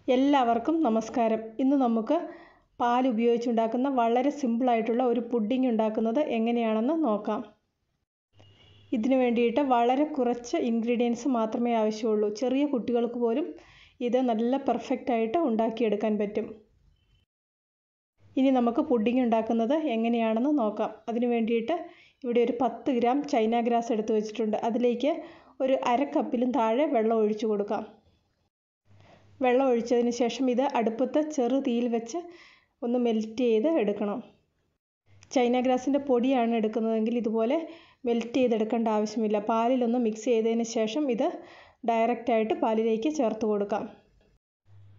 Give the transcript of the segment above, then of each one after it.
എല്ലാവർക്കും നമസ്കാരം. ഇന്ന് നമുക്ക് പാൽ ഉപയോഗിച്ചുണ്ടാക്കുന്ന വളരെ സിമ്പിളായിട്ടുള്ള ഒരു പുഡിംഗ് ഉണ്ടാക്കുന്നത് എങ്ങനെയാണെന്ന് നോക്കാം. ഇതിനു വേണ്ടിയിട്ട് വളരെ കുറച്ച് ഇൻഗ്രീഡിയൻസ് മാത്രമേ ആവശ്യമുള്ളൂ. ചെറിയ കുട്ടികൾക്ക് പോലും ഇത് നല്ല പെർഫെക്റ്റായിട്ട് ഉണ്ടാക്കിയെടുക്കാൻ പറ്റും. ഇനി നമുക്ക് പുഡിംഗ് ഉണ്ടാക്കുന്നത് എങ്ങനെയാണെന്ന് നോക്കാം. അതിനു വേണ്ടിയിട്ട് ഇവിടെ ഒരു 10 ഗ്രാം ചൈന ഗ്രാസ് എടുത്ത് വെച്ചിട്ടുണ്ട്. അതിലേക്ക് ഒരു അര കപ്പിലും താഴെ വെള്ളം ഒഴിച്ചു കൊടുക്കാം. വെള്ളം ഒഴിച്ചതിന് ശേഷം ഇത് അടുപ്പത്ത് ചെറു തീയിൽ വെച്ച് ഒന്ന് മെൽറ്റ് ചെയ്ത് എടുക്കണം. ചൈന ഗ്രാസിൻ്റെ പൊടിയാണ് എടുക്കുന്നതെങ്കിൽ ഇതുപോലെ മെൽറ്റ് ചെയ്തെടുക്കേണ്ട ആവശ്യമില്ല. പാലിലൊന്ന് മിക്സ് ചെയ്തതിന് ശേഷം ഇത് ഡയറക്റ്റായിട്ട് പാലിലേക്ക് ചേർത്ത് കൊടുക്കാം.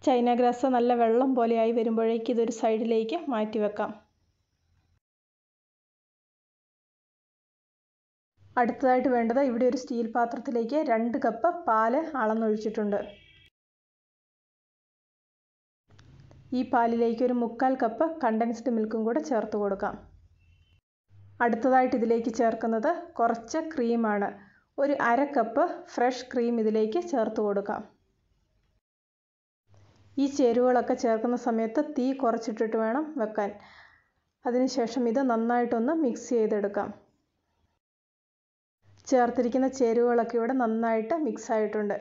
ചൈന ഗ്രാസ് നല്ല വെള്ളം പോലെയായി വരുമ്പോഴേക്ക് ഇതൊരു സൈഡിലേക്ക് മാറ്റി വെക്കാം. അടുത്തതായിട്ട് വേണ്ടത് ഇവിടെ ഒരു സ്റ്റീൽ പാത്രത്തിലേക്ക് 2 കപ്പ് പാല് അളന്നൊഴിച്ചിട്ടുണ്ട്. ഈ പാലിലേക്ക് ഒരു 1/4 കപ്പ് കണ്ടൻസ്ഡ് മിൽക്കും കൂടെ ചേർത്ത് കൊടുക്കാം. അടുത്തതായിട്ട് ഇതിലേക്ക് ചേർക്കുന്നത് കുറച്ച് ക്രീമാണ്. ഒരു അര കപ്പ് ഫ്രഷ് ക്രീം ഇതിലേക്ക് ചേർത്ത് കൊടുക്കാം. ഈ ചേരുവകളൊക്കെ ചേർക്കുന്ന സമയത്ത് തീ കുറച്ചിട്ടിട്ട് വേണം വെക്കാൻ. അതിനുശേഷം ഇത് നന്നായിട്ടൊന്ന് മിക്സ് ചെയ്തെടുക്കാം. ചേർത്തിരിക്കുന്ന ചേരുവകളൊക്കെ ഇവിടെ നന്നായിട്ട് മിക്സ് ആയിട്ടുണ്ട്.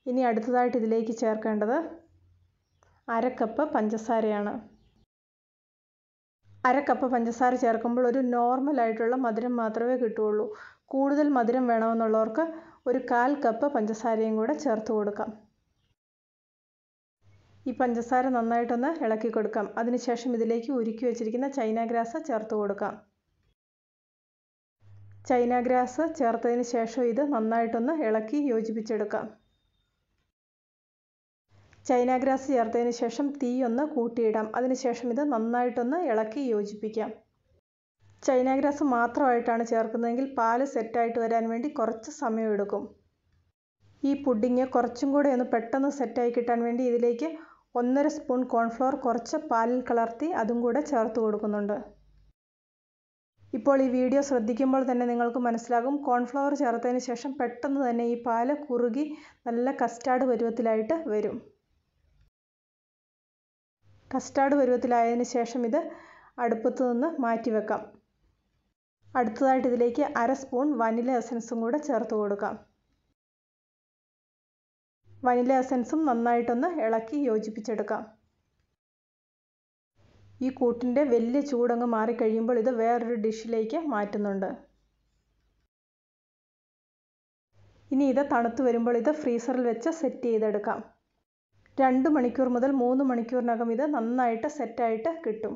ഇനി അടുത്തതായിട്ട് ഇതിലേക്ക് ചേർക്കേണ്ടത് അര കപ്പ് പഞ്ചസാരയാണ്. അര കപ്പ് പഞ്ചസാര ചേർക്കുമ്പോൾ ഒരു നോർമലായിട്ടുള്ള മധുരം മാത്രമേ കിട്ടുകയുള്ളൂ. കൂടുതൽ മധുരം വേണമെന്നുള്ളവർക്ക് ഒരു 1/4 കപ്പ് പഞ്ചസാരയും കൂടെ ചേർത്ത് കൊടുക്കാം. ഈ പഞ്ചസാര നന്നായിട്ടൊന്ന് ഇളക്കി കൊടുക്കാം. അതിനുശേഷം ഇതിലേക്ക് ഉരുക്കി വെച്ചിരിക്കുന്ന ചൈന ഗ്രാസ് ചേർത്ത് കൊടുക്കാം. ചൈന ഗ്രാസ് ചേർത്തതിന് ശേഷം ഇത് നന്നായിട്ടൊന്ന് ഇളക്കി യോജിപ്പിച്ചെടുക്കാം. ചൈന ഗ്രാസ് ചേർത്തതിന് ശേഷം തീ ഒന്ന് കൂട്ടിയിടാം. അതിനുശേഷം ഇത് നന്നായിട്ടൊന്ന് ഇളക്കി യോജിപ്പിക്കാം. ചൈന ഗ്രാസ് മാത്രമായിട്ടാണ് ചേർക്കുന്നതെങ്കിൽ പാല് സെറ്റായിട്ട് വരാൻ വേണ്ടി കുറച്ച് സമയമെടുക്കും. ഈ പുഡിങ് കുറച്ചും കൂടെ ഒന്ന് പെട്ടെന്ന് സെറ്റായി കിട്ടാൻ വേണ്ടി ഇതിലേക്ക് 1.5 സ്പൂൺ കോൺഫ്ലവർ കുറച്ച് പാലിൽ കലർത്തി അതും കൂടെ ചേർത്ത് കൊടുക്കുന്നുണ്ട്. ഇപ്പോൾ ഈ വീഡിയോ ശ്രദ്ധിക്കുമ്പോൾ തന്നെ നിങ്ങൾക്ക് മനസ്സിലാകും, കോൺഫ്ലവർ ചേർത്തതിന് ശേഷം പെട്ടെന്ന് തന്നെ ഈ പാല് കുറുകി നല്ല കസ്റ്റാർഡ് പരുവത്തിലായിട്ട് വരും. കസ്റ്റാർഡ് പരുവത്തിലായതിന് ശേഷം ഇത് അടുപ്പത്ത് നിന്ന് മാറ്റി വെക്കാം. അടുത്തതായിട്ട് ഇതിലേക്ക് അര സ്പൂൺ വനില എസൻസും കൂടെ ചേർത്ത് കൊടുക്കാം. വനില എസൻസും നന്നായിട്ടൊന്ന് ഇളക്കി യോജിപ്പിച്ചെടുക്കാം. ഈ കൂട്ടിൻ്റെ വലിയ ചൂടങ്ങ് മാറിക്കഴിയുമ്പോൾ ഇത് വേറൊരു ഡിഷിലേക്ക് മാറ്റുന്നുണ്ട്. ഇനി ഇത് തണുത്ത് വരുമ്പോൾ ഇത് ഫ്രീസറിൽ വെച്ച് സെറ്റ് ചെയ്തെടുക്കാം. 2 മണിക്കൂർ മുതൽ 3 മണിക്കൂറിനകം ഇത് നന്നായിട്ട് സെറ്റായിട്ട് കിട്ടും.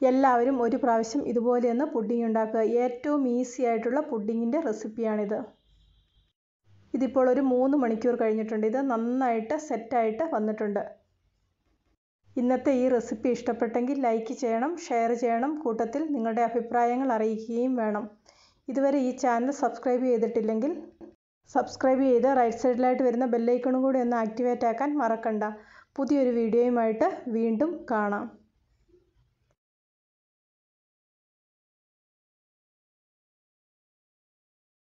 എല്ലാവരും ഒരു പ്രാവശ്യം ഇതുപോലെയൊന്ന് പുഡിംഗ് ഉണ്ടാക്കുക. ഏറ്റവും ഈസി ആയിട്ടുള്ള പുഡിങ്ങിൻ്റെ റെസിപ്പിയാണിത്. ഇതിപ്പോൾ ഒരു 3 മണിക്കൂർ കഴിഞ്ഞിട്ടുണ്ട്. ഇത് നന്നായിട്ട് സെറ്റായിട്ട് വന്നിട്ടുണ്ട്. ഇന്നത്തെ ഈ റെസിപ്പി ഇഷ്ടപ്പെട്ടെങ്കിൽ ലൈക്ക് ചെയ്യണം, ഷെയർ ചെയ്യണം, കൂട്ടത്തിൽ നിങ്ങളുടെ അഭിപ്രായങ്ങൾ അറിയിക്കുകയും വേണം. ഇതുവരെ ഈ ചാനൽ സബ്സ്ക്രൈബ് ചെയ്തിട്ടില്ലെങ്കിൽ സബ്സ്ക്രൈബ് ചെയ്ത് റൈറ്റ് സൈഡിലായിട്ട് വരുന്ന ബെല്ലൈക്കണും കൂടി ഒന്ന് ആക്ടിവേറ്റ് ആക്കാൻ മറക്കണ്ട. പുതിയൊരു വീഡിയോയുമായിട്ട് വീണ്ടും കാണാം.